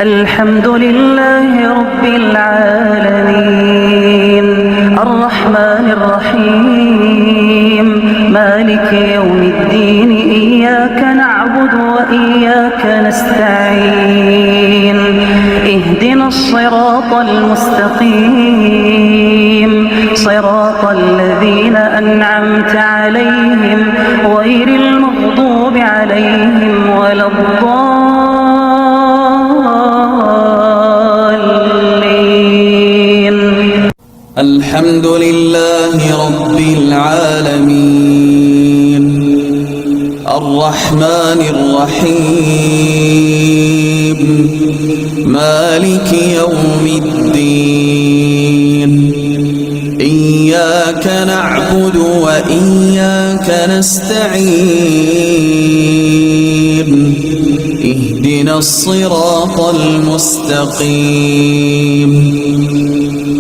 الحمد لله رب العالمين الرحمن الرحيم مالك يوم الدين إياك نعبد وإياك نستعين اهدنا الصراط المستقيم صراط الذين أنعمت عليهم غير المغضوب عليهم ولا الضالين. الحمد لله رب العالمين الرحمن الرحيم مالك يوم الدين إياك نعبد وإياك نستعين اهدنا الصراط المستقيم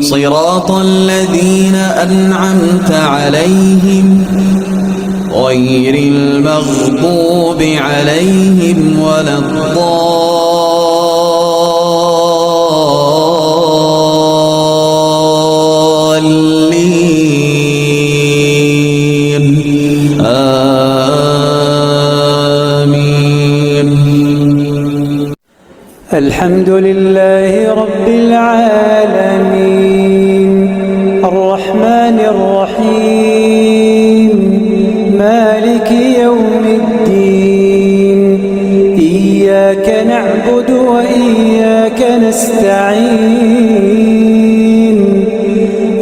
صراط الذين أنعمت عليهم غير المغضوب عليهم ولا الضالين آمين. الحمد لله رب العالمين الرحمن الرحيم مالك يوم الدين إياك نعبد وإياك نستعين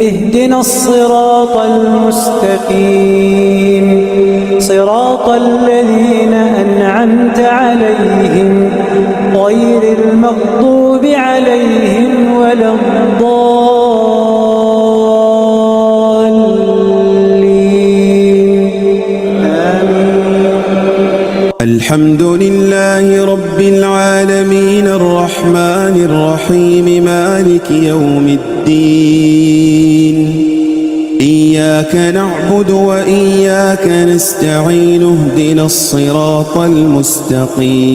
اهدنا الصراط المستقيم صراط الذين أنعمت عليهم غير المغضوب عليهم ولا الضالين آمين. الحمد لله رب العالمين الرحمن الرحيم مالك يوم الدين إياك نعبد وإياك نستعين اهدنا الصراط المستقيم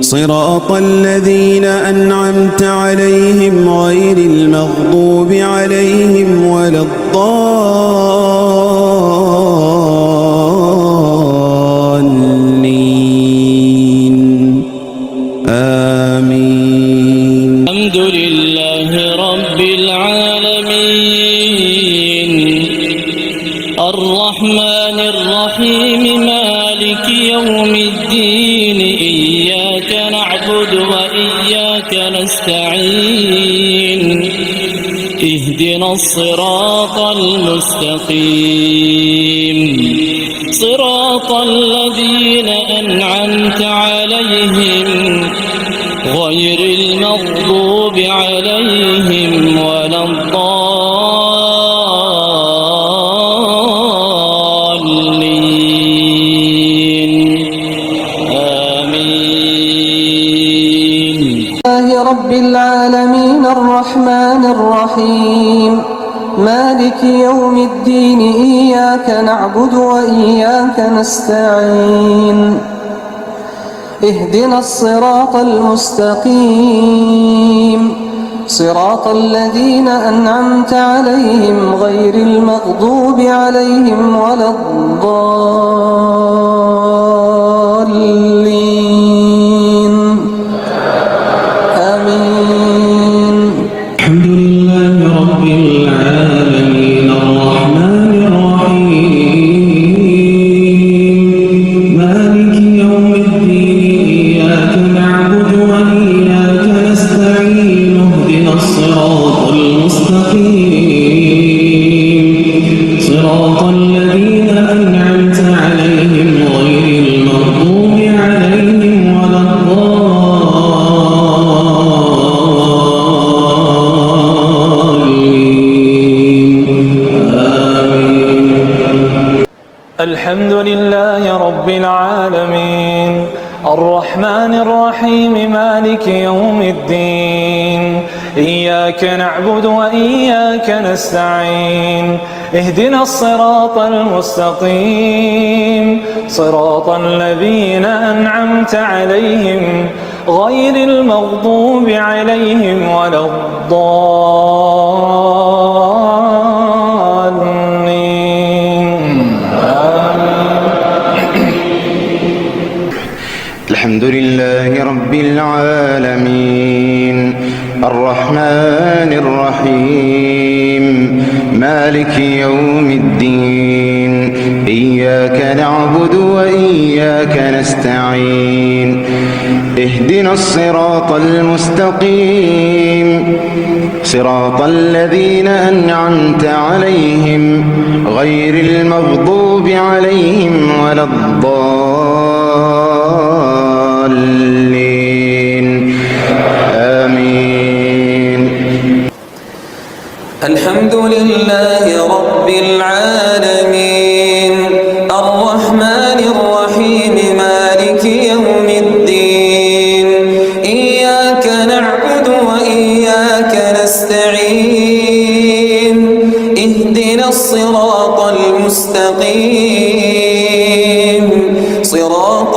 صراط الذين أنعمت عليهم غير المغضوب عليهم ولا الضالين آمين. الحمد لله رب العالمين الرحمن الرحيم مالك يوم الدين إياك نعبد وإياك نستعين اهدنا الصراط المستقيم صراط الذين أنعمت عليهم غير المغضوب عليهم ولا الضالين آمين. الله رب العالمين الرحمن الرحيم مالك يوم الدين إياك نعبد وإياك نستعين اهدنا الصراط المستقيم صراط الذين أنعمت عليهم غير المغضوب عليهم ولا الضالين آمين. الحمد لله رب العالمين الرحمن الرحيم مالك يوم الدين إياك نعبد وإياك نستعين اهدنا الصراط المستقيم صراط الذين أنعمت عليهم غير المغضوب عليهم ولا الضالين آمين. الحمد لله رب العالمين الرحمن الرحيم مالك يوم الدين إياك نعبد وإياك نستعين اهدنا الصراط المستقيم صراط الذين أنعمت عليهم غير المغضوب عليهم ولا الضالين. الحمد لله رب العالمين الرحمن الرحيم مالك يوم الدين إياك نعبد وإياك نستعين اهدنا الصراط المستقيم صراط الذين أنعمت عليهم غير المغضوب عليهم ولا الضالين آمين. الحمد لله رب العالمين الرحمن الرحيم مالك يوم الدين إياك نعبد وإياك نستعين اهدنا الصراط المستقيم صراط